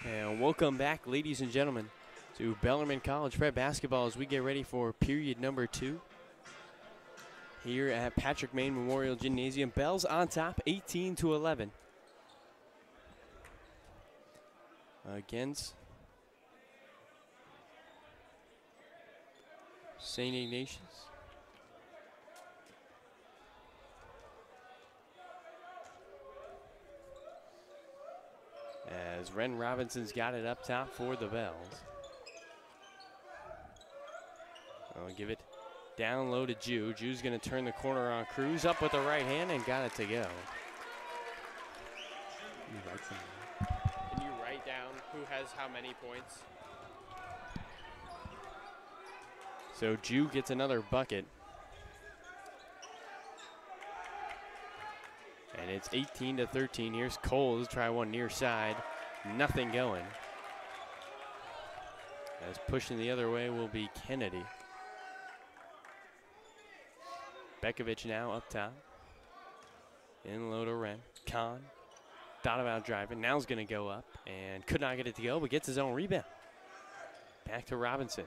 And welcome back, ladies and gentlemen, to Bellarmine College Prep Basketball as we get ready for period number 2 here at Patrick Main Memorial Gymnasium. Bells on top, 18-11. Against St. Ignatius. As Ren Robinson's got it up top for the Bells. I'll give it down low to Jew. Jew's going to turn the corner on Cruz, up with the right hand, and got it to go. Can you write down who has how many points? So Jew gets another bucket. And it's 18-13. Here's Cole. Let's try one near side. Nothing going. As pushing the other way will be Kennedy. Bekovic now up top. In low to Ren. Kahn thought about driving. Now he's going to go up and could not get it to go, but gets his own rebound. Back to Robinson.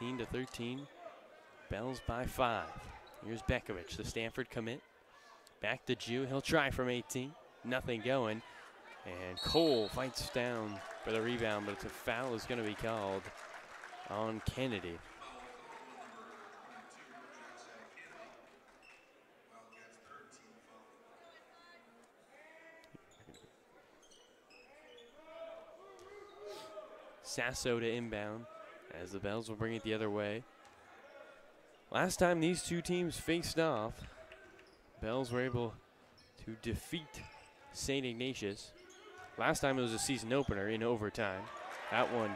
18-13. Bells by 5. Here's Bekovic, the Stanford commit. Back to Jew. He'll try from 18. Nothing going. And Cole fights down for the rebound, but it's a foul is going to be called on Kennedy. Sasso to inbound as the Bells will bring it the other way. Last time these two teams faced off, Bells were able to defeat St. Ignatius. Last time it was a season opener in overtime. That one,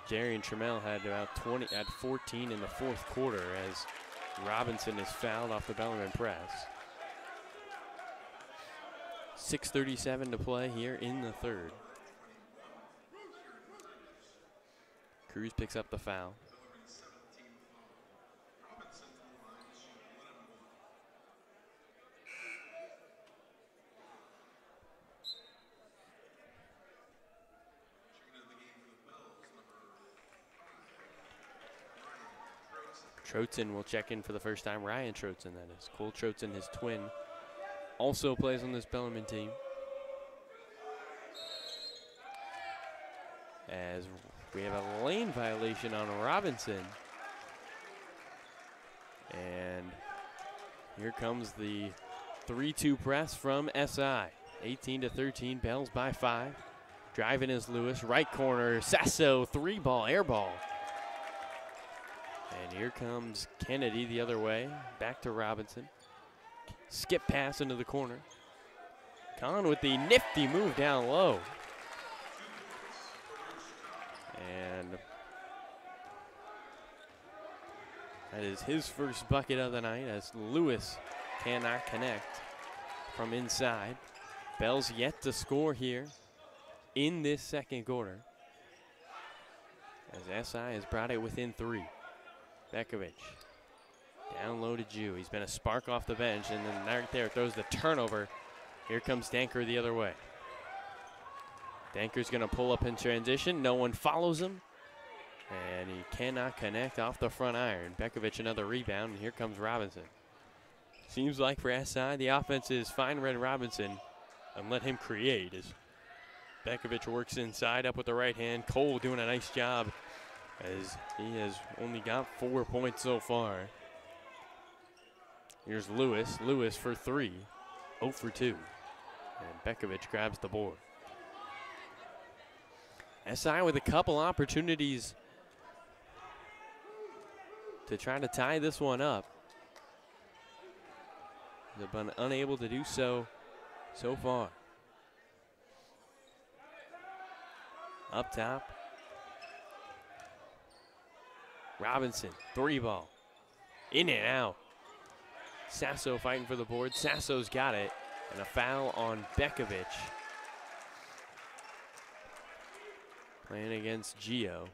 Darian Trammell had about 14 in the fourth quarter as Robinson is fouled off the Bellarmine press. 6:37 to play here in the third. Cruz picks up the foul. Trotzen will check in for the first time. Ryan Trotzen, that is. Cole Trotzen, his twin, also plays on this Bellarmine team. As we have a lane violation on Robinson. And here comes the 3-2 press from SI. 18-13, Bells by 5. Driving is Lewis, right corner, Sasso, 3-ball, air ball. And here comes Kennedy the other way, back to Robinson. Skip pass into the corner. Kahn with the nifty move down low. And that is his first bucket of the night as Lewis cannot connect from inside. Bells yet to score here in this second quarter as SI has brought it within 3. Bekovic down low to Jew. He's been a spark off the bench, and then right there throws the turnover. Here comes Danker the other way. Danker's going to pull up in transition. No one follows him, and he cannot connect off the front iron. Bekovic another rebound, and here comes Robinson. Seems like for SI, the offense is find Red Robinson and let him create as Bekovic works inside up with the right hand. Cole doing a nice job as he has only got 4 points so far. Here's Lewis. Lewis for 3. 0 for 2. And Bekovic grabs the board. SI with a couple opportunities to try to tie this one up. They've been unable to do so far. Up top. Robinson, 3-ball. In and out. Sasso fighting for the board. Sasso's got it. And a foul on Bekovic. Playing against Gio.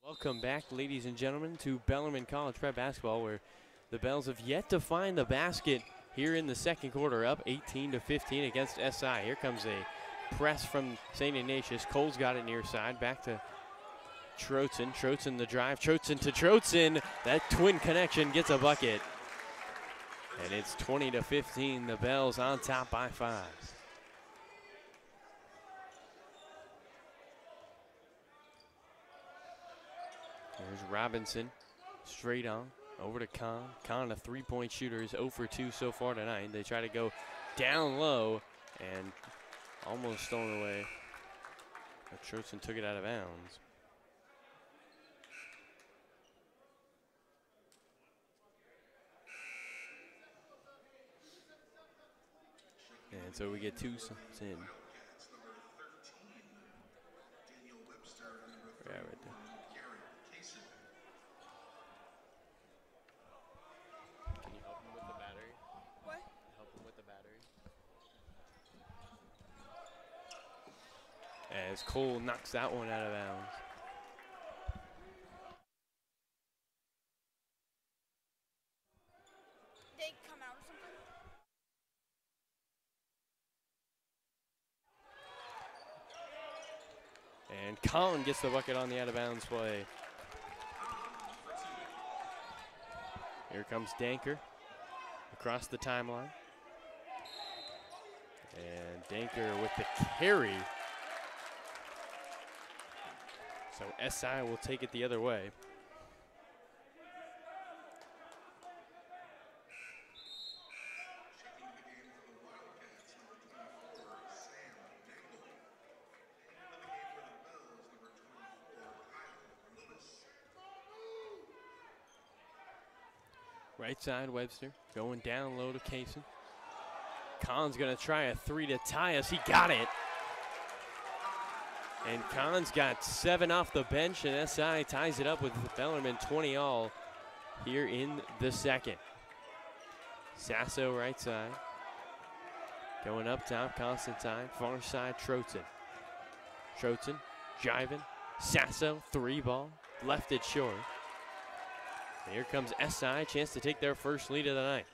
Welcome back, ladies and gentlemen, to Bellarmine College Prep Basketball, where the Bells have yet to find the basket here in the second quarter, up 18-15 against SI. Here comes a press from St. Ignatius. Cole's got it near side, back to Trotzen. Trotzen the drive, Trotzen to Trotzen. That twin connection gets a bucket. And it's 20-15, the Bells on top by 5. Here's Robinson, straight on, over to Kahn. Kahn, a three-point shooter, is 0 for 2 so far tonight. They try to go down low and almost stolen away. But Trotzen took it out of bounds. And so we get 2 in. Yeah, right there. Can you help him with the battery? What? Help him with the battery. As Cole knocks that one out of bounds. They come out or something? And Colin gets the bucket on the out-of-bounds play. Here comes Danker across the timeline. And Danker with the carry. So SI will take it the other way. Right side, Webster going down low to Kaysen. Collins gonna try a 3 to tie us. He got it. And Collins got 7 off the bench, and SI ties it up with Bellarmine 20-all here in the second. Sasso right side. Going up top, Constantine. Far side, Trotzen. Trotzen, jiving. Sasso, 3-ball. Left it short. And here comes SI, chance to take their first lead of the night.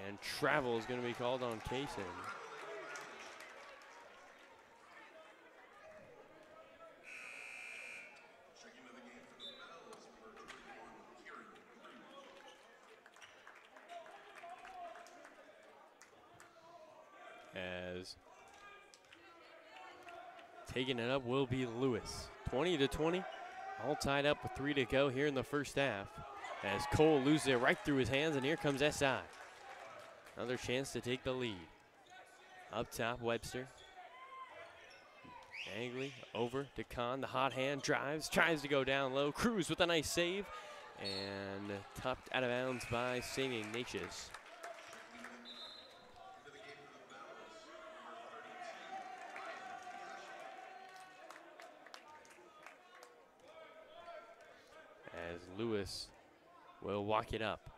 And travel is going to be called on Kaysen. As taking it up will be Lewis. 20-20. All tied up with 3 to go here in the first half. As Cole loses it right through his hands, and here comes SI. Another chance to take the lead. Up top, Webster. Angley over to Kahn. The hot hand drives, tries to go down low. Cruz with a nice save. And tucked out of bounds by St. Ignatius. As Lewis will walk it up.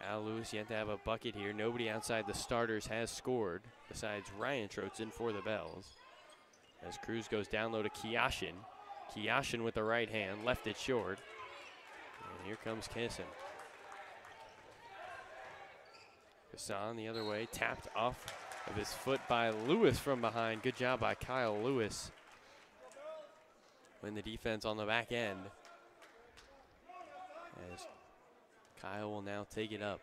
Al Lewis yet to have a bucket here. Nobody outside the starters has scored besides Ryan Trotzen for the Bells. As Cruz goes down low to Kiashin. Kiashin with the right hand, left it short. And here comes Kissin. Hassan the other way, tapped off of his foot by Lewis from behind. Good job by Kyle Lewis. Win the defense on the back end. As Kyle will now take it up.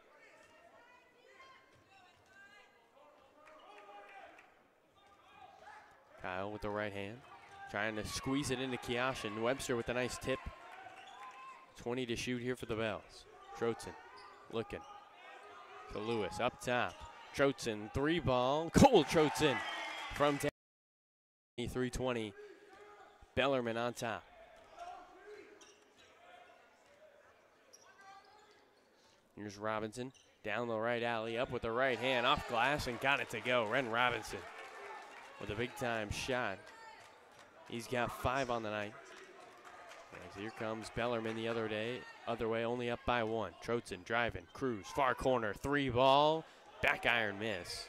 Kyle with the right hand, trying to squeeze it into Kiashin. Webster with a nice tip. 20 to shoot here for the Bells. Trotzen looking to Lewis up top. Trotzen, 3-ball. Cole Trotzen from 3-20. Bellarmine on top. Here's Robinson down the right alley, up with the right hand, off glass, and got it to go. Ren Robinson with a big-time shot. He's got 5 on the night. As here comes Bellarmine the other way, only up by 1. Trotzen driving, Cruz, far corner, 3-ball, back iron miss.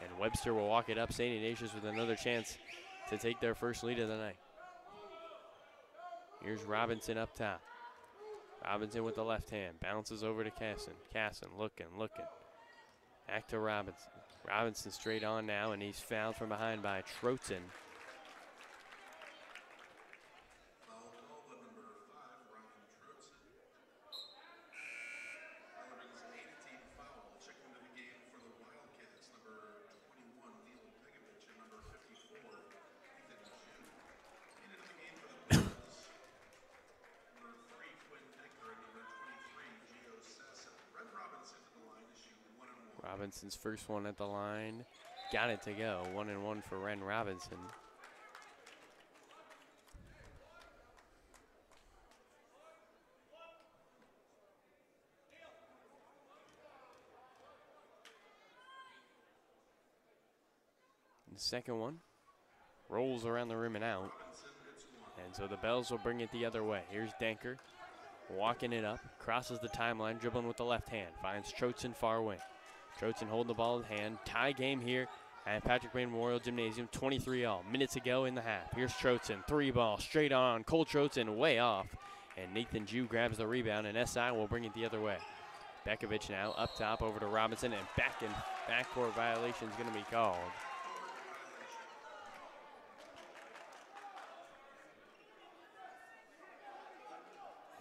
And Webster will walk it up. St. Ignatius with another chance to take their first lead of the night. Here's Robinson up top. Robinson with the left hand, bounces over to Casson. Casson looking. Back to Robinson. Robinson straight on now, and he's fouled from behind by Trotzen. Robinson's first one at the line. Got it to go. 1-1 for Ren Robinson. And the second one rolls around the rim and out. And so the Bells will bring it the other way. Here's Danker walking it up. Crosses the timeline, dribbling with the left hand. Finds Trotzen far wing. Trotzen holding the ball in hand. Tie game here at Patrick Wayne Memorial Gymnasium. 23-all. Minutes to go in the half. Here's Trotzen. 3-ball straight on. Cole Trotzen way off. And Nathan Jew grabs the rebound, and SI will bring it the other way. Bekovic now up top over to Robinson, and backcourt violation is going to be called.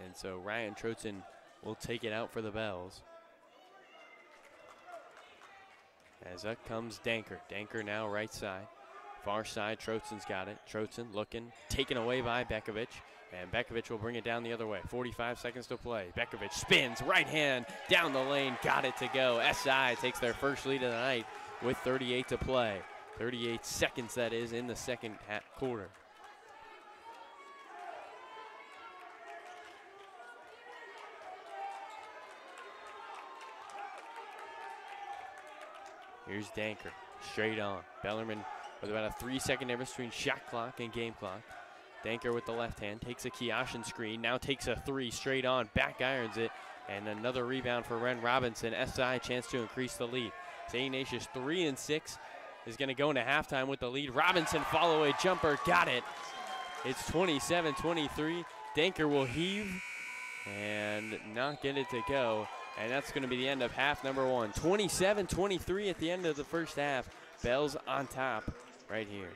And so Ryan Trotzen will take it out for the Bells. As up comes Danker. Danker now right side. Far side, Trotzen's got it. Trotzen looking, taken away by Bekovic. And Bekovic will bring it down the other way. 45 seconds to play. Bekovic spins, right hand, down the lane, got it to go. SI takes their first lead of the night with 38 to play. 38 seconds, that is, in the second quarter. Here's Danker, straight on. Bellarmine with about a 3-second difference between shot clock and game clock. Danker with the left hand, takes a Kiashin screen, now takes a 3 straight on, back irons it, and another rebound for Ren Robinson. SI chance to increase the lead. St. Ignatius 3-6 is going to go into halftime with the lead. Robinson follow-away jumper, got it. It's 27-23. Danker will heave and not get it to go. And that's going to be the end of half number 1. 27-23 at the end of the first half. Bells on top right here.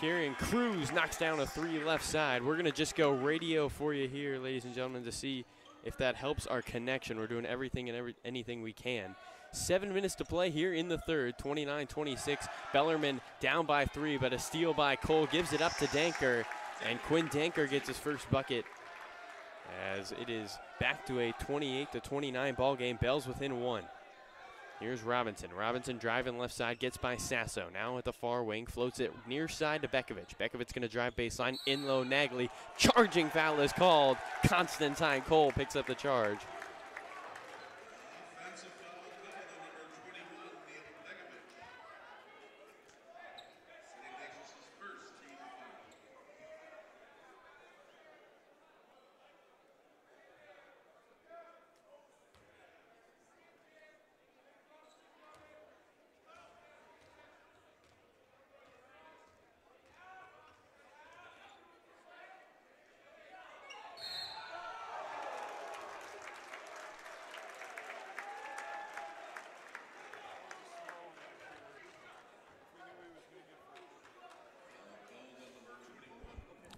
Kieran Cruz knocks down a 3 left side. We're going to just go radio for you here, ladies and gentlemen, to see if that helps our connection. We're doing everything and anything we can. 7 minutes to play here in the third, 29-26. Bellarmine down by 3, but a steal by Cole gives it up to Danker, and Quinn Danker gets his first bucket as it is back to a 28-29 ball game. Bells within 1. Here's Robinson. Robinson driving left side, gets by Sasso. Now at the far wing, floats it near side to Bekovic. Bekovic's going to drive baseline, in low Nagley. Charging foul is called. Constantine Cole picks up the charge.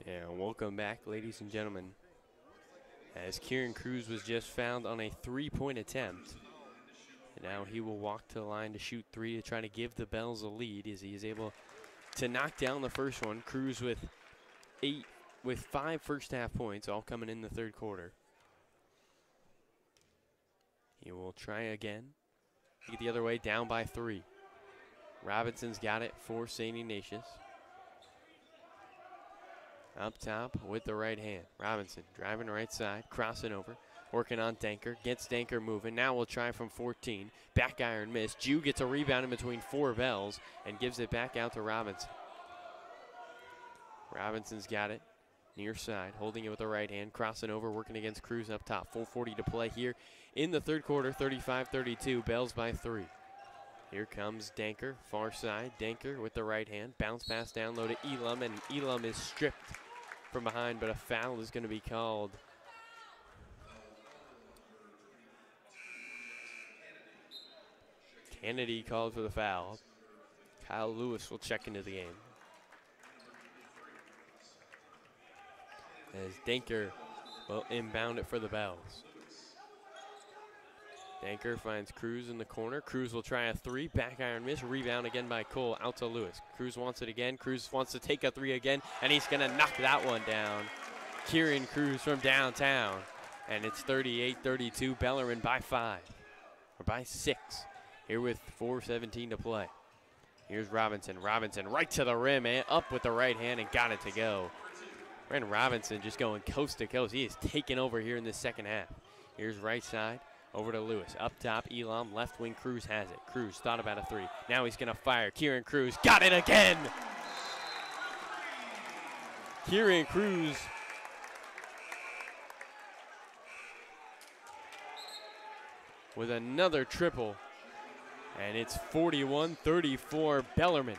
Yeah, welcome back, ladies and gentlemen. As Kieran Cruz was just fouled on a 3-point attempt. And now he will walk to the line to shoot 3 to try to give the Bells a lead as he is able to knock down the first one. Cruz with 5 first half points, all coming in the third quarter. He will try again. Get the other way, down by 3. Robinson's got it for St. Ignatius. Up top with the right hand. Robinson driving right side, crossing over, working on Danker, gets Danker moving. Now we'll try from 14. Back iron miss. Jew gets a rebound in between 4 Bells and gives it back out to Robinson. Robinson's got it near side, holding it with the right hand, crossing over, working against Cruz up top. 4:40 to play here in the third quarter, 35-32, Bells by 3. Here comes Danker, far side. Danker with the right hand, bounce pass down low to Elam, and Elam is stripped from behind, but a foul is going to be called. Kennedy called for the foul. Kyle Lewis will check into the game. As Danker will inbound it for the Bells. Danker finds Cruz in the corner. Cruz will try a 3. Back iron miss. Rebound again by Cole. Out to Lewis. Cruz wants it again. Cruz wants to take a 3 again, and he's going to knock that one down. Kieran Cruz from downtown. And it's 38-32. Bellarmine by 5. Or by 6. Here with 4:17 to play. Here's Robinson. Robinson right to the rim, and up with the right hand and got it to go. Brandon Robinson just going coast to coast. He is taking over here in the second half. Here's right side. Over to Lewis. Up top, Elam. Left wing, Cruz has it. Cruz thought about a 3. Now he's going to fire. Kieran Cruz got it again. Kieran Cruz with another triple. And it's 41-34 Bellarmine.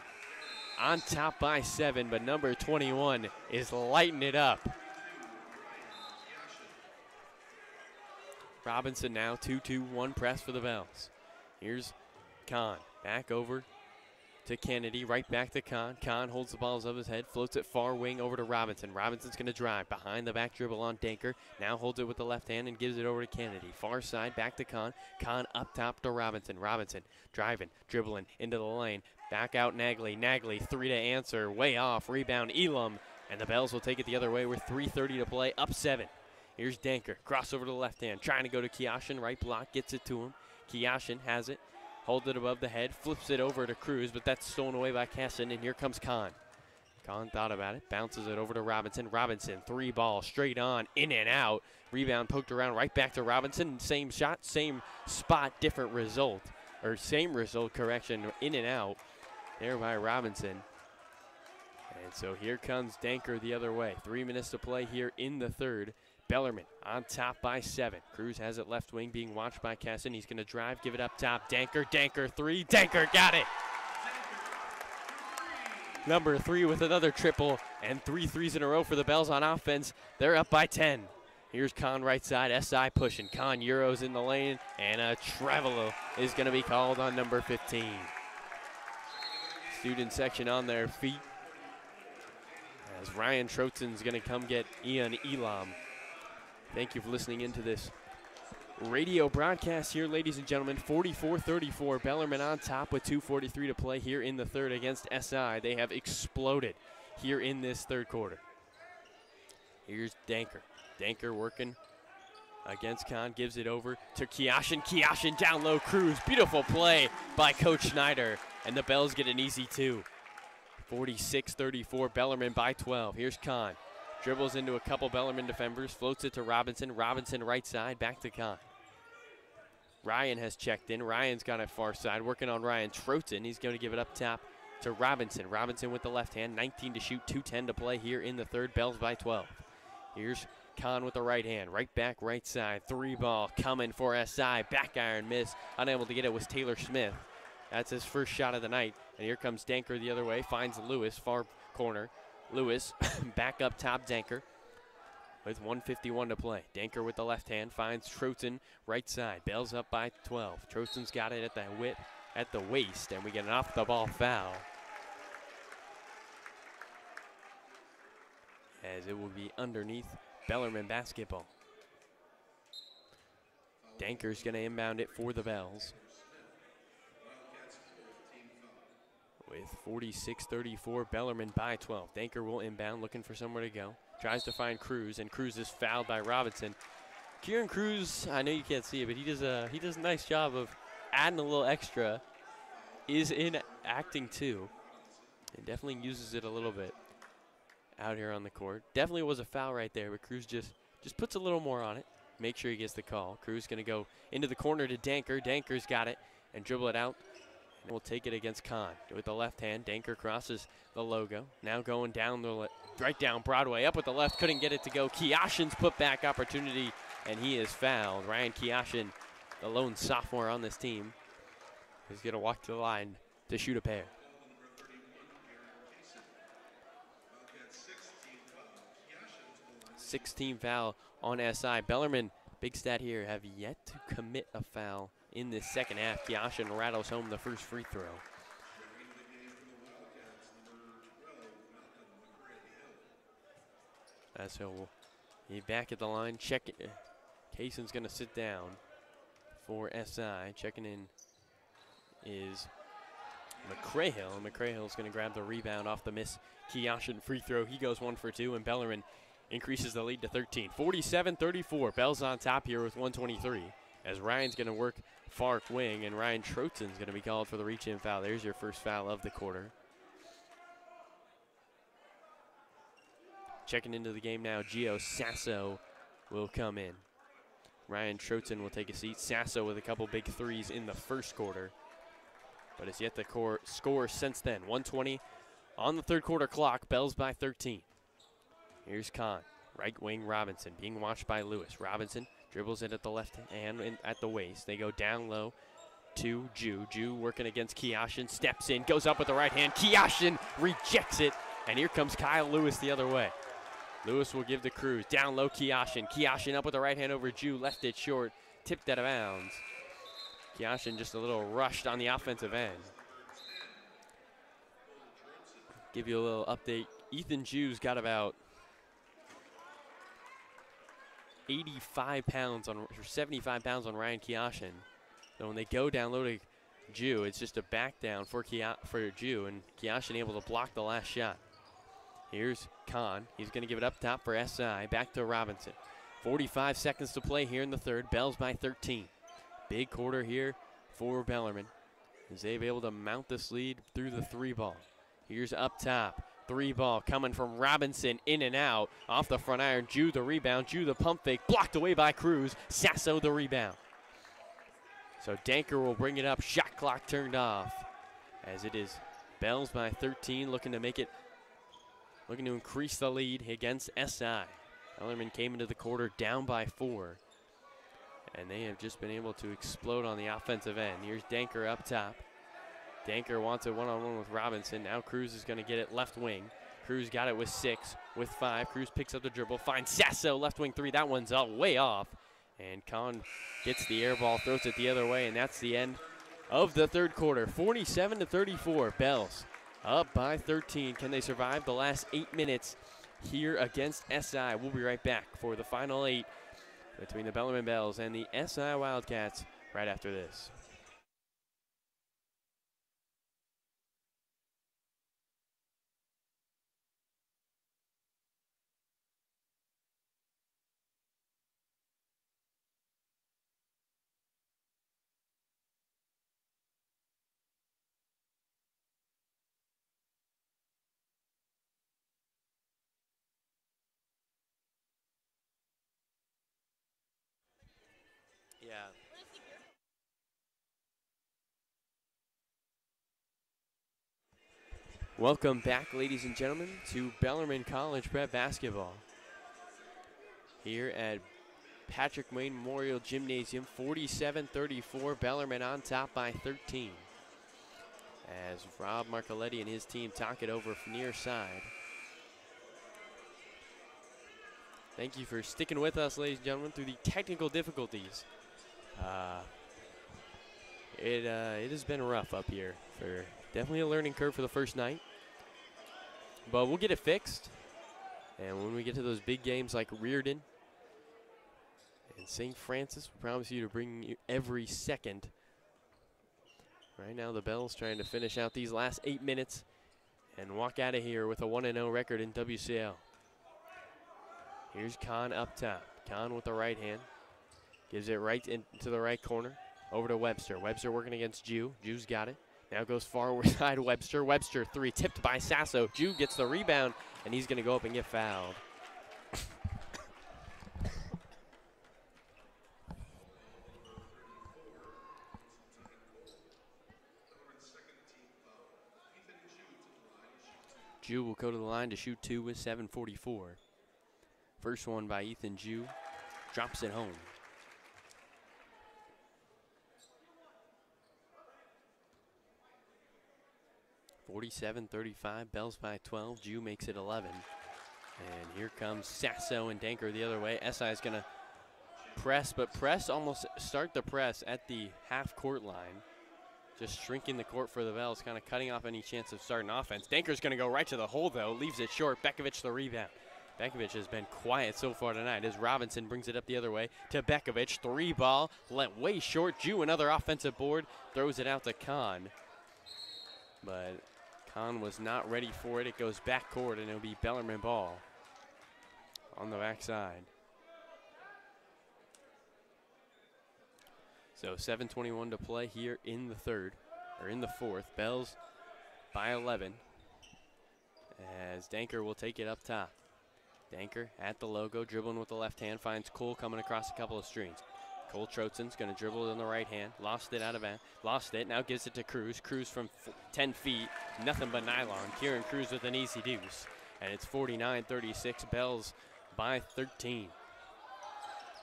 On top by 7, but number 21 is lighting it up. Robinson now 2-2-1 press for the Bells. Here's Kahn back over to Kennedy, right back to Kahn. Kahn holds the balls above his head, floats it far wing over to Robinson. Robinson's going to drive behind the back dribble on Danker. Now holds it with the left hand and gives it over to Kennedy. Far side back to Kahn. Kahn up top to Robinson. Robinson driving, dribbling into the lane. Back out Nagley. Nagley 3 to answer, way off. Rebound Elam, and the Bells will take it the other way with 3:30 to play, up 7. Here's Danker, cross over to the left hand, trying to go to Kiashin, right block, gets it to him. Kiashin has it, holds it above the head, flips it over to Cruz, but that's stolen away by Casson, and here comes Kahn. Kahn thought about it, bounces it over to Robinson. Robinson, 3 ball, straight on, in and out. Rebound poked around, right back to Robinson. Same shot, same spot, different result. Or same result, correction, in and out. There by Robinson. And so here comes Danker the other way. 3 minutes to play here in the third. Bellarmine on top by 7. Cruz has it left wing, being watched by Casson. He's going to drive, give it up top. Danker, Danker 3. Danker got it. Number 3 with another triple and 3 threes in a row for the Bells on offense. They're up by 10. Here's Kahn right side, SI pushing. Kahn Euros in the lane, and a travel is going to be called on number 15. Student section on their feet. as Ryan Trotzen's going to come get Ian Elam. Thank you for listening into this radio broadcast here, ladies and gentlemen. 44-34, Bellarmine on top with 2:43 to play here in the third against SI. They have exploded here in this third quarter. Here's Danker. Danker working against Kahn, gives it over to Kiashin. Kiashin down low, Cruz. Beautiful play by Coach Schneider, and the Bells get an easy 2. 46-34, Bellarmine by 12. Here's Kahn. Dribbles into a couple Bellarmine defenders, floats it to Robinson. Robinson right side, back to Kahn. Ryan has checked in. Ryan's got it far side, working on Ryan Trotzen. He's going to give it up top to Robinson. Robinson with the left hand, 19 to shoot, 2:10 to play here in the third. Bells by 12. Here's Kahn with the right hand, right back, right side. 3 ball coming for SI. Back iron miss. Unable to get it was Taylor Smith. That's his first shot of the night. And here comes Danker the other way, finds Lewis, far corner. Lewis back up top, Danker with 1:51 to play. Danker with the left hand finds Trotzen right side. Bells up by 12. Trotzen's got it at the whip, at the waist, and we get an off the ball foul. As it will be underneath Bellarmine basketball. Danker's going to inbound it for the Bells. With 46-34, Bellarmine by 12. Danker will inbound, looking for somewhere to go. Tries to find Cruz, and Cruz is fouled by Robinson. Kieran Cruz, I know you can't see it, but he does a nice job of adding a little extra. Is in acting too, and definitely uses it a little bit out here on the court. Definitely was a foul right there, but Cruz just puts a little more on it. Make sure he gets the call. Cruz going to go into the corner to Danker. Danker's got it and dribble it out. And we'll take it against Kahn with the left hand. Danker crosses the logo. Now going down right down Broadway. Up with the left, couldn't get it to go. Kiashin's put back opportunity, and he is fouled. Ryan Kiashin, the lone sophomore on this team, is going to walk to the line to shoot a pair. 16 foul on SI. Bellarmine, big stat here, have yet to commit a foul in this second half. Kiashin rattles home the first free throw. So we'll be back at the line. Check it. Kayson's going to sit down for SI. Checking in is McCrahill. McCrahill's going to grab the rebound off the miss Kiashin free throw. He goes 1 for 2, and Bellarmine increases the lead to 13. 47-34. Bells on top here with 1:23. As Ryan's going to work far wing, and Ryan Trotzen's going to be called for the reach-in foul. There's your first foul of the quarter. Checking into the game now, Gio Sasso will come in. Ryan Trotzen will take a seat. Sasso with a couple big threes in the first quarter, but has yet to score since then. 1:20 on the third quarter clock. Bells by 13. Here's Kahn, right wing Robinson, being watched by Lewis. Robinson dribbles it at the left hand and at the waist. They go down low to Jew. Jew working against Kiashin, steps in, goes up with the right hand. Kiashin rejects it, and here comes Kyle Lewis the other way. Lewis will give the Cruz. Down low, Kiashin. Kiashin up with the right hand over Jew, left it short, tipped out of bounds. Kiashin just a little rushed on the offensive end. Give you a little update. Ethan Jew's got about 85 pounds on, or 75 pounds on Ryan Kiashin. So when they go down low to Jew, it's just a back down for Jew, and Kiashin able to block the last shot. Here's Kahn. He's going to give it up top for SI. Back to Robinson. 45 seconds to play here in the third. Bells by 13. Big quarter here for Bellarmine, as they've able to mount this lead through the 3-ball. Here's up top. 3-ball coming from Robinson, in and out, off the front iron. Jew the rebound, Jew the pump fake, blocked away by Cruz. Sasso the rebound. So Danker will bring it up, shot clock turned off, as it is Bells by 13, looking to increase the lead against SI. Bellarmine came into the quarter down by 4, and they have just been able to explode on the offensive end. Here's Danker up top. Danker wants it one-on-one with Robinson. Now Cruz is going to get it left wing. Cruz got it with 6, with 5. Cruz picks up the dribble, finds Sasso, left wing 3. That one's way off. And Kahn gets the air ball, throws it the other way, and that's the end of the third quarter. 47-34, Bells up by 13. Can they survive the last 8 minutes here against SI. We'll be right back for the final 8 between the Bellarmine Bells and the SI Wildcats right after this. Yeah. Welcome back, ladies and gentlemen, to Bellarmine College Prep Basketball. Here at Patrick Wayne Memorial Gymnasium, 47-34, Bellarmine on top by 13. As Rob Marcoletti and his team talk it over from near side. Thank you for sticking with us, ladies and gentlemen, through the technical difficulties. It has been rough up here. For definitely a learning curve for the first night. But we'll get it fixed. And when we get to those big games like Reardon and St. Francis, we promise you to bring you every second. Right now the Bells trying to finish out these last 8 minutes and walk out of here with a 1-0 record in WCL. Here's Kahn up top. Kahn with the right hand. Gives it right into the right corner. Over to Webster. Webster working against Jew. Jew's got it. Now goes far side Webster. Webster three tipped by Sasso. Jew gets the rebound and he's going to go up and get fouled. Jew will go to the line to shoot 2 with 7:44. First one by Ethan Jew. Drops it home. (47-35), Bells by 12. Jew makes it 11. And here comes Sasso and Danker the other way. SI is going to press, but almost start the press at the half-court line. Just shrinking the court for the Bells, kind of cutting off any chance of starting offense. Danker's going to go right to the hole, though. Leaves it short. Bekovic the rebound. Bekovic has been quiet so far tonight as Robinson brings it up the other way to Bekovic. 3 ball, let way short. Jew, another offensive board, throws it out to Kahn. But Kahn was not ready for it. It goes back court, and it'll be Bellarmine ball on the backside. So 7:21 to play here in the fourth. Bells by 11 as Danker will take it up top. Danker at the logo, dribbling with the left hand, finds Cole coming across a couple of screens. Cole Trotzen's going to dribble it on the right hand. Lost it out of bounds. Lost it. Now gives it to Cruz. Cruz from 10 feet. Nothing but nylon. Kieran Cruz with an easy deuce. And it's 49-36. Bells by 13.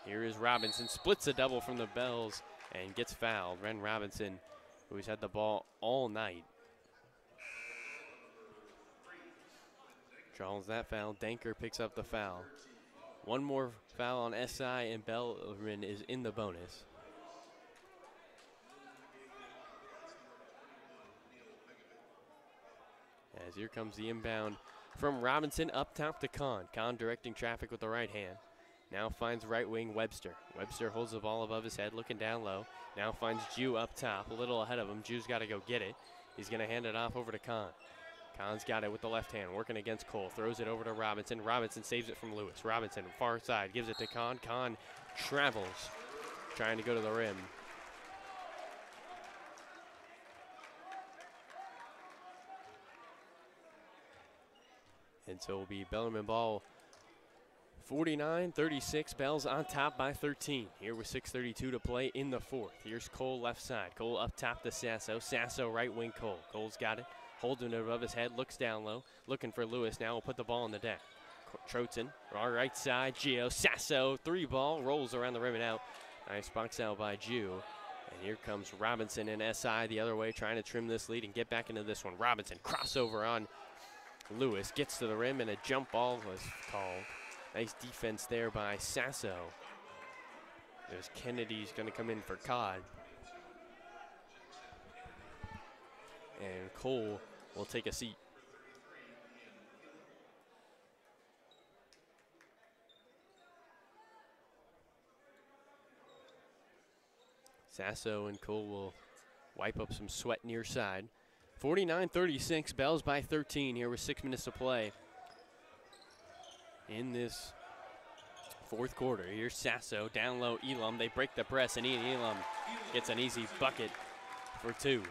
Here is Robinson. Splits a double from the Bells and gets fouled. Ren Robinson, who's had the ball all night. Draws that foul. Danker picks up the foul. One more foul on SI and Bellarmine is in the bonus. As here comes the inbound from Robinson up top to Kahn. Kahn directing traffic with the right hand. Now finds right wing Webster. Webster holds the ball above his head, looking down low. Now finds Jew up top, a little ahead of him. Jew's got to go get it. He's going to hand it off over to Kahn. Kahn's got it with the left hand, working against Cole. Throws it over to Robinson. Robinson saves it from Lewis. Robinson, far side, gives it to Kahn. Kahn travels, trying to go to the rim. And so it will be Bellarmine ball. 49-36, Bells on top by 13. Here with 6:32 to play in the fourth. Here's Cole left side. Cole up top to Sasso. Sasso right wing Cole. Cole's got it. Holding it above his head, looks down low, looking for Lewis. Now will put the ball on the deck. Trotzen, our right side, Gio, Sasso, 3 ball, rolls around the rim and out. Nice box out by Jew. And here comes Robinson and SI the other way, trying to trim this lead and get back into this one. Robinson, crossover on Lewis, gets to the rim, and a jump ball was called. Nice defense there by Sasso. There's Kennedy's going to come in for Cod. And Cole will take a seat. Sasso and Cole will wipe up some sweat near side. 49-36, Bells by 13 here with 6 minutes to play in this fourth quarter. Here's Sasso, down low, Elam. They break the press, and Ian Elam gets an easy bucket for 2.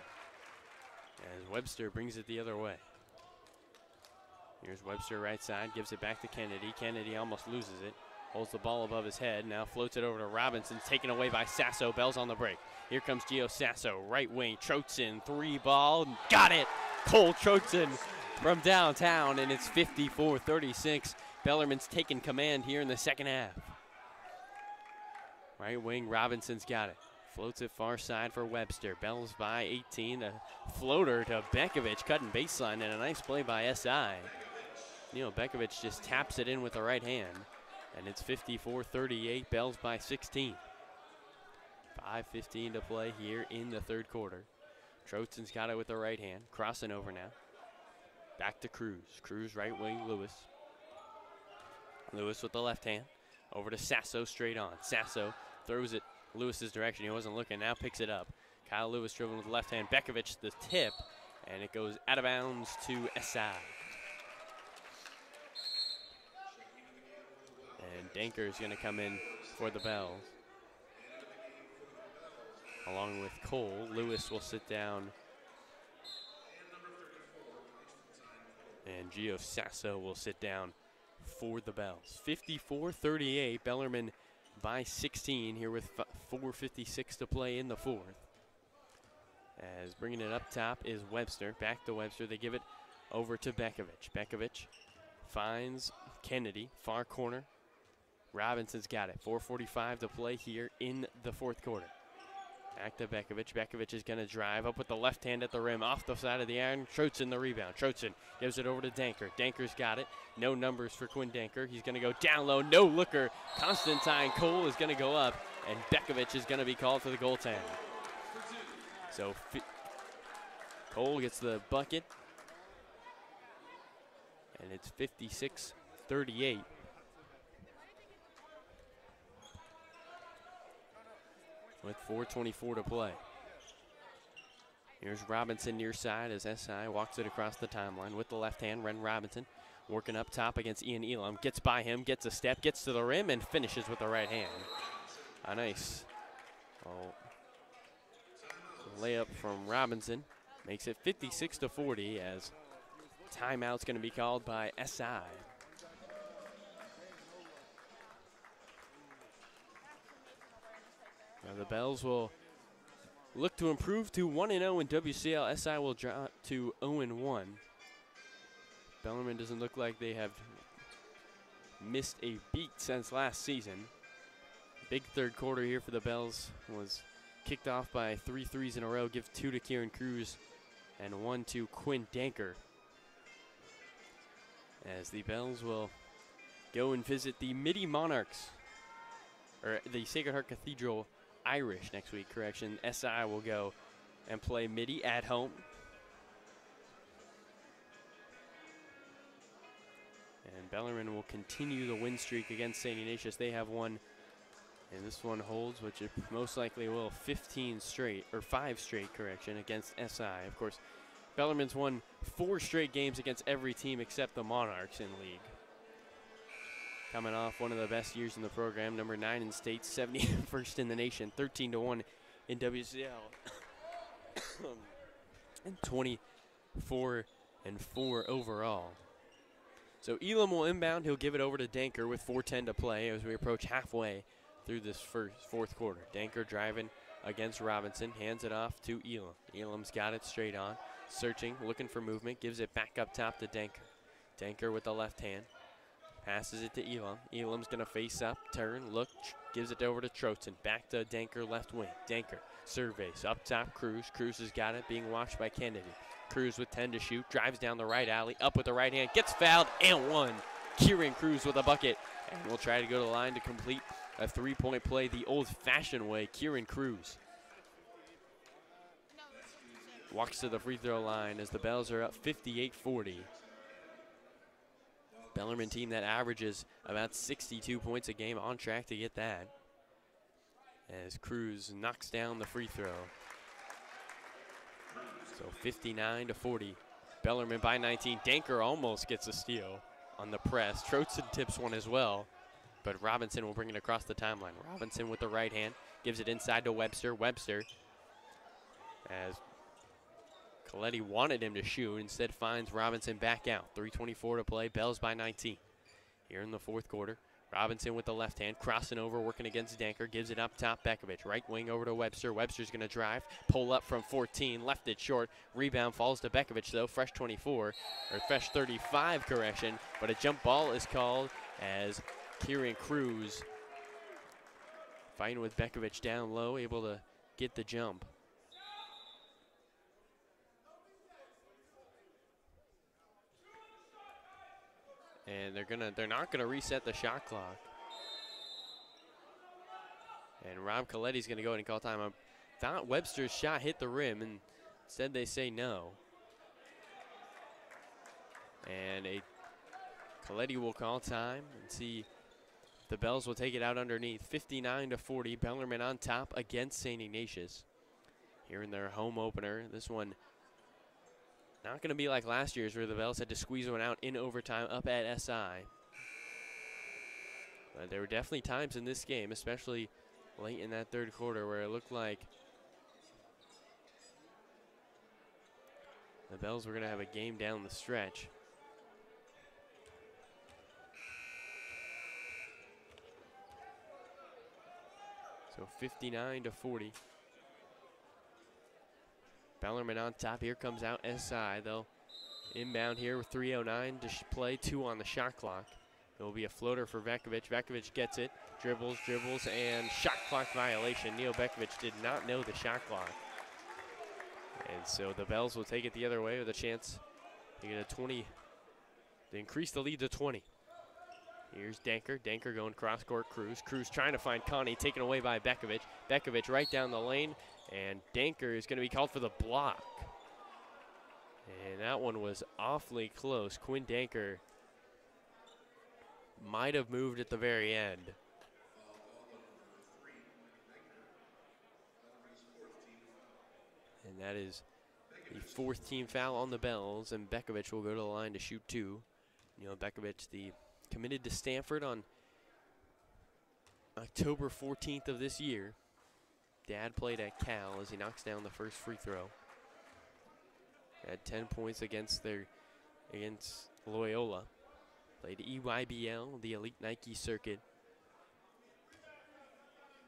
As Webster brings it the other way. Here's Webster right side, gives it back to Kennedy. Kennedy almost loses it. Holds the ball above his head, now floats it over to Robinson, taken away by Sasso. Bells on the break. Here comes Gio Sasso, right wing, Trotzen, 3-ball, got it! Cole Trotzen from downtown, and it's 54-36. Bellarmine's taken command here in the second half. Right wing, Robinson's got it. Floats it far side for Webster. Bells by 18, a floater to Bekovic, cutting baseline, and a nice play by SI. Bekovic just taps it in with the right hand. And it's 54-38, Bells by 16. 5:15 to play here in the third quarter. Trotzen's got it with the right hand, crossing over now. Back to Cruz. Cruz right wing, Lewis. Lewis with the left hand. Over to Sasso straight on. Sasso throws it Lewis's direction. He wasn't looking, now picks it up. Kyle Lewis dribbling with the left hand. Bekovic the tip, and it goes out of bounds to SI. And Danker is going to come in for the Bells. Along with Cole, Lewis will sit down. And Gio Sasso will sit down for the Bells. 54-38, Bellarmine by 16 here with 4:56 to play in the fourth. As bringing it up top is Webster. Back to Webster. They give it over to Bekovic. Bekovic finds Kennedy, far corner. Robinson's got it. 4:45 to play here in the fourth quarter. Back to Bekovic. Bekovic is going to drive up with the left hand at the rim, off the side of the iron. Trotzen the rebound. Trotzen gives it over to Danker. Danker's got it. No numbers for Quinn Danker. He's going to go down low. No looker. Constantine Cole is going to go up, and Bekovic is going to be called for the goaltend. So Cole gets the bucket, and it's 56-38. With 4:24 to play. Here's Robinson near side as SI walks it across the timeline with the left hand. Ren Robinson working up top against Ian Elam. Gets by him, gets a step, gets to the rim, and finishes with the right hand. A nice layup from Robinson. Makes it 56-40 as timeout's going to be called by SI. Now the Bells will look to improve to 1-0 in WCL. SI will drop to 0-1. Bellarmine doesn't look like they have missed a beat since last season. Big third quarter here for the Bells was kicked off by 3 threes in a row. Give 2 to Kieran Cruz and 1 to Quinn Danker. As the Bells will go and visit the Midi Monarchs, or the Sacred Heart Cathedral Irish next week, correction. SI will go and play Midi at home. And Bellarmine will continue the win streak against St. Ignatius. They have won, and this one holds, which it most likely will, 15 straight, or 5 straight, correction, against SI. Of course, Bellarmine's won 4 straight games against every team except the Monarchs in league. Coming off one of the best years in the program, number 9 in state, 71st in the nation, 13-1 in WCL, and 24-4 overall. So Elam will inbound. He'll give it over to Danker with 4:10 to play as we approach halfway through this fourth quarter. Danker driving against Robinson, hands it off to Elam. Elam's got it straight on, searching, looking for movement, gives it back up top to Danker. Danker with the left hand. Passes it to Elam. Elam's going to face up, turn, look, gives it over to Trotzen. Back to Danker, left wing. Danker surveys. Up top, Cruz. Cruz has got it, being watched by Kennedy. Cruz with 10 to shoot, drives down the right alley, up with the right hand, gets fouled, and one. Kieran Cruz with a bucket. And we'll try to go to the line to complete a 3-point play the old-fashioned way. Kieran Cruz walks to the free throw line as the Bells are up 58-40. Bellarmine team that averages about 62 points a game, on track to get that. as Cruz knocks down the free throw. So 59-40. Bellarmine by 19. Danker almost gets a steal on the press. Trotzen tips one as well, but Robinson will bring it across the timeline. Robinson with the right hand, gives it inside to Webster. Webster, as Coletti wanted him to shoot, instead finds Robinson back out. 3:24 to play, Bells by 19. Here in the fourth quarter, Robinson with the left hand, crossing over, working against Danker, gives it up top, Bekovic. Right wing over to Webster. Webster's going to drive, pull up from 14, left it short. Rebound falls to Bekovic, though, fresh 24, or fresh 35, correction. But a jump ball is called as Kieran Cruz, fighting with Bekovic down low, able to get the jump. And they're not gonna reset the shot clock. And Rob Coletti's gonna go ahead and call time. I thought Webster's shot hit the rim, and instead they say no. And Coletti will call time and see if the Bells will take it out underneath. 59-40, Bellarmine on top against St. Ignatius. Here in their home opener, this one not going to be like last year's where the Bells had to squeeze one out in overtime up at SI. But there were definitely times in this game, especially late in that third quarter, where it looked like the Bells were going to have a game down the stretch. So 59-40. Bellarmine on top. Here comes out SI. They'll inbound here with 3:09 to play, 2 on the shot clock. It will be a floater for Bekovic. Bekovic gets it, dribbles, and shot clock violation. Neil Bekovic did not know the shot clock. And so the Bells will take it the other way with a chance to get a 20, to increase the lead to 20. Here's Danker. Danker going cross court. Cruz trying to find Connie, taken away by Bekovic. Bekovic right down the lane, and Danker is going to be called for the block. And that one was awfully close. Quinn Danker might have moved at the very end. And that is the 4th team foul on the Bells, and Bekovic will go to the line to shoot 2. Neil Bekovic, the committed to Stanford on October 14th of this year. Dad played at Cal as he knocks down the first free throw. Had 10 points against Loyola. Played EYBL, the Elite Nike circuit,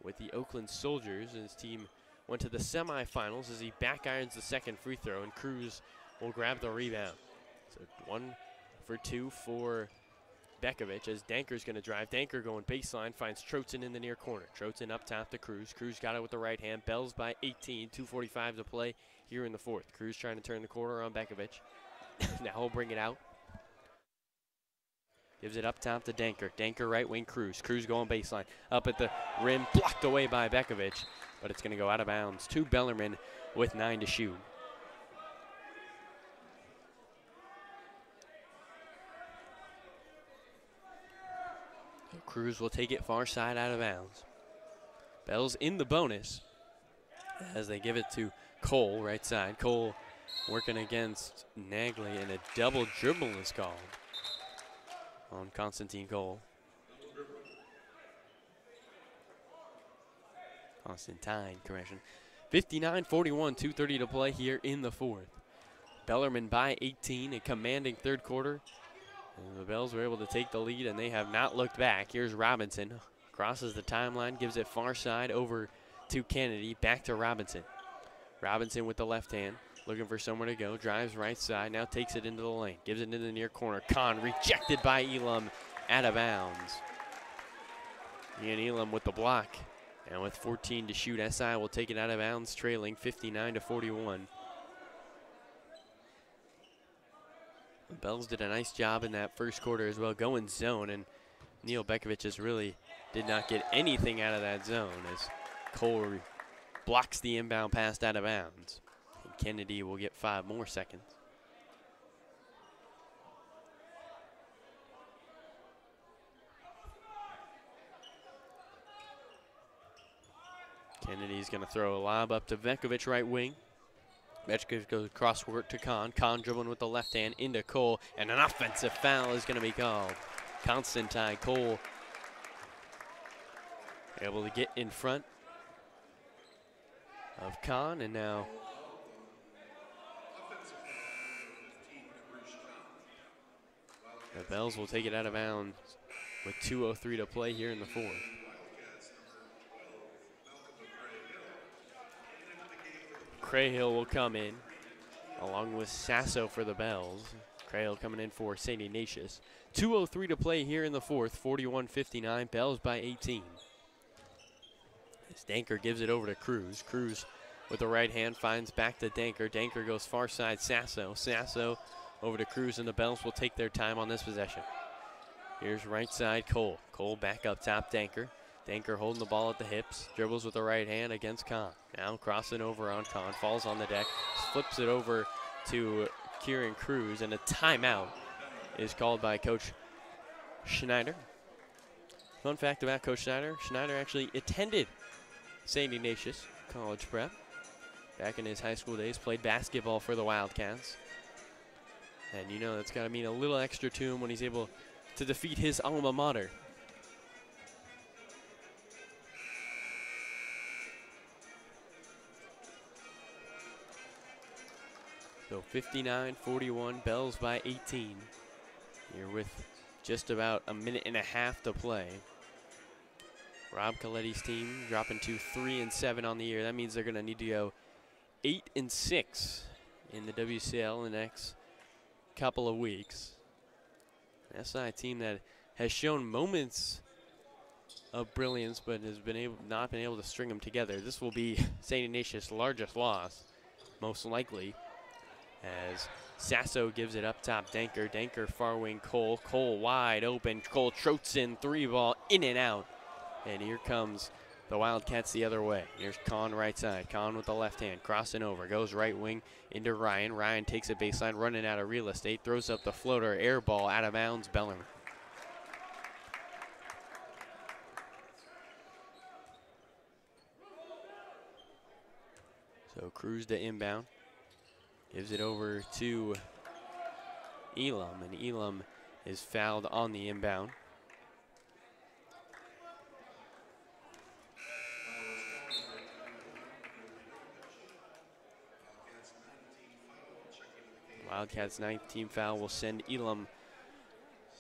with the Oakland Soldiers. And his team went to the semifinals as he back irons the second free throw, and Cruz will grab the rebound. So 1 for 2 for Bekovic as Danker's going to drive. Danker going baseline, finds Trotzen in the near corner. Trotzen up top to Cruz. Cruz got it with the right hand. Bells by 18, 2:45 to play here in the 4th. Cruz trying to turn the corner on Bekovic. Now he'll bring it out. Gives it up top to Danker. Danker right wing, Cruz. Cruz going baseline. Up at the rim, blocked away by Bekovic, but it's going to go out of bounds to Bellarmine with 9 to shoot. Cruz will take it far side out of bounds. Bells in the bonus as they give it to Cole, right side. Cole working against Nagley, and a double dribble is called on Constantine Cole. Constantine, correction. 59-41, 2:30 to play here in the 4th. Bellarmine by 18, a commanding third quarter. And the Bells were able to take the lead, and they have not looked back. Here's Robinson, crosses the timeline, gives it far side over to Kennedy, back to Robinson. Robinson with the left hand, looking for somewhere to go, drives right side, now takes it into the lane, gives it into the near corner. Kahn rejected by Elam, out of bounds. Ian Elam with the block, and with 14 to shoot, SI will take it out of bounds, trailing 59-41. The Bells did a nice job in that first quarter as well, going zone, and Neil Bekovic just really did not get anything out of that zone as Cole blocks the inbound pass out of bounds. And Kennedy will get 5 more seconds. Kennedy's going to throw a lob up to Vekovic, right wing. Vekovic goes cross court to Kahn. Kahn dribbling with the left hand into Cole, and an offensive foul is going to be called. Constantine Cole able to get in front of Kahn, and now the Bells will take it out of bounds with 2:03 to play here in the fourth. Crahill will come in, along with Sasso for the Bells. Crahill coming in for St. Ignatius. 2:03 to play here in the fourth, 41-59, Bells by 18. As Danker gives it over to Cruz. Cruz with the right hand finds back to Danker. Danker goes far side, Sasso. Sasso over to Cruz, and the Bells will take their time on this possession. Here's right side Cole. Cole back up top, Danker. Danker holding the ball at the hips, dribbles with the right hand against Kahn. Now crossing over on Kahn, falls on the deck, flips it over to Kieran Cruz, and a timeout is called by Coach Schneider. Fun fact about Coach Schneider, Schneider actually attended St. Ignatius College Prep. Back in his high school days, played basketball for the Wildcats. And you know that's got to mean a little extra to him when he's able to defeat his alma mater. So 59-41, Bells by 18. Here with just about a minute and a half to play. Rob Coletti's team dropping to 3-7 on the year. That means they're going to need to go 8-6 in the WCL in the next couple of weeks. An SI team that has shown moments of brilliance, but has not been able to string them together. This will be St. Ignatius' largest loss, most likely, as Sasso gives it up top. Danker. Danker far wing. Cole. Cole wide open. Cole Trotzen, three ball in and out. And here comes the Wildcats the other way. Here's Kahn right side. Kahn with the left hand, crossing over, goes right wing into Ryan. Ryan takes a baseline, running out of real estate, throws up the floater, air ball, out of bounds, Bellarmine. So Cruz to inbound, gives it over to Elam, and Elam is fouled on the inbound. Wildcats' 19th foul will send Elam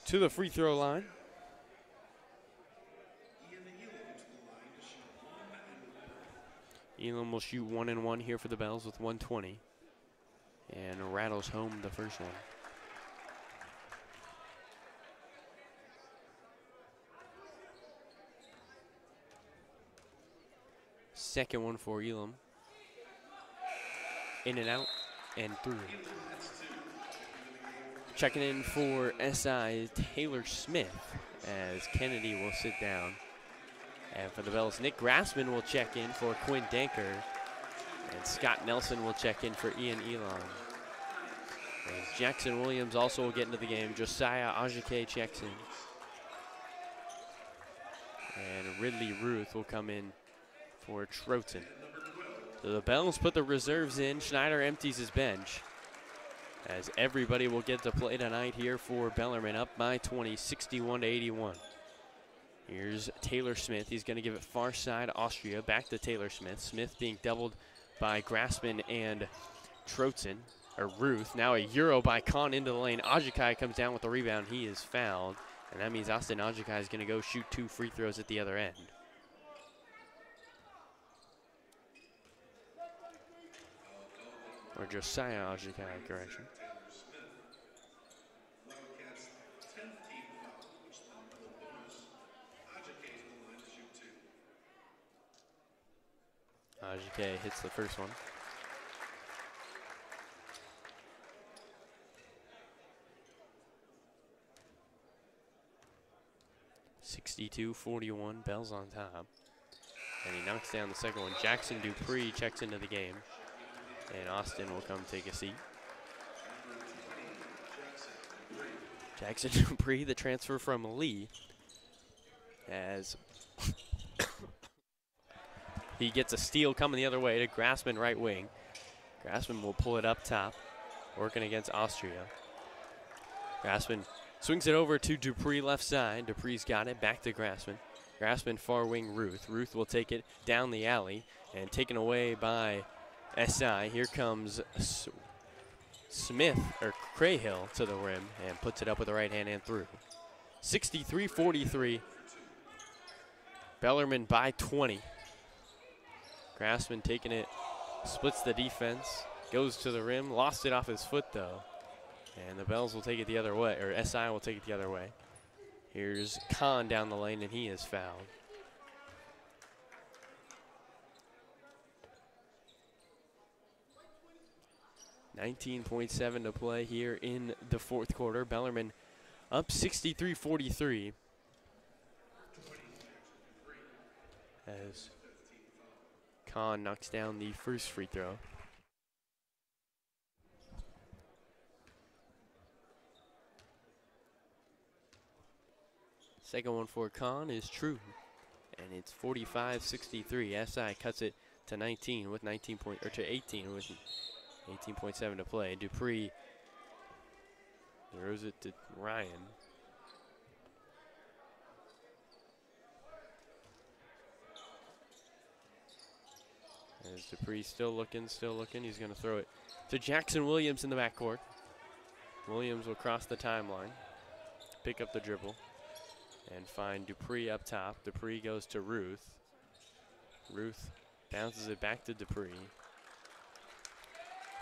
to the free throw line. Elam will shoot 1 and 1 here for the Bells with 120 and rattles home the first one. Second one for Elam. In and out and through. Checking in for SI, Taylor Smith, as Kennedy will sit down. And for the Bells, Nick Grassman will check in for Quinn Danker. And Scott Nelson will check in for Ian Elon. As Jackson Williams also will get into the game. Josiah Ajike checks in. And Ridley Ruth will come in for Trotzen. So the Bells put the reserves in. Schneider empties his bench, as everybody will get to play tonight here for Bellarmine, up by 20, 61-81. Here's Taylor Smith. He's going to give it far side Austria, back to Taylor Smith. Smith being doubled by Grassman and Trotzen, or Ruth. Now a Euro by Kahn into the lane. Ajikai comes down with the rebound. He is fouled, and that means Austin Ajikai is going to go shoot 2 free throws at the other end. Or Josiah Ajikai, correction. Ajike hits the first one. (62-41), Bells on top. And he knocks down the second one. Jackson Dupree checks into the game. And Austin will come take a seat. Jackson Dupree, the transfer from Lee, as He gets a steal coming the other way to Grassman, right wing. Grassman will pull it up top, working against Austria. Grassman swings it over to Dupree left side. Dupree's got it, back to Grassman. Grassman far wing Ruth. Ruth will take it down the alley and taken away by SI. Here comes Smith, or Crahill, to the rim and puts it up with the right hand and through. 63-43. Bellarmine by 20. Grassman taking it, splits the defense, goes to the rim, lost it off his foot though. And the Bells will take it the other way, or SI will take it the other way. Here's Kahn down the lane, and he is fouled. .7 to play here in the fourth quarter. Bellarmine up 63-43. As Kahn knocks down the first free throw. Second one for Kahn is true, and it's 45-63. SI cuts it to 19 with 18 with 18.7 to play. Dupree throws it to Ryan. As Dupree still looking. He's going to throw it to Jackson Williams in the backcourt. Williams will cross the timeline, pick up the dribble, and find Dupree up top. Dupree goes to Ruth. Ruth bounces it back to Dupree.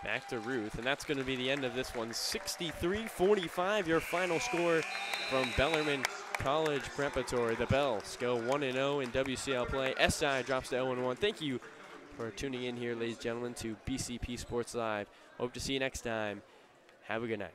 Back to Ruth, and that's going to be the end of this one. 63-45, your final score from Bellarmine College Preparatory. The Bells go 1-0 in WCL play. SI drops to 0-1. Thank you for tuning in here, ladies and gentlemen, to BCP Sports Live. Hope to see you next time. Have a good night.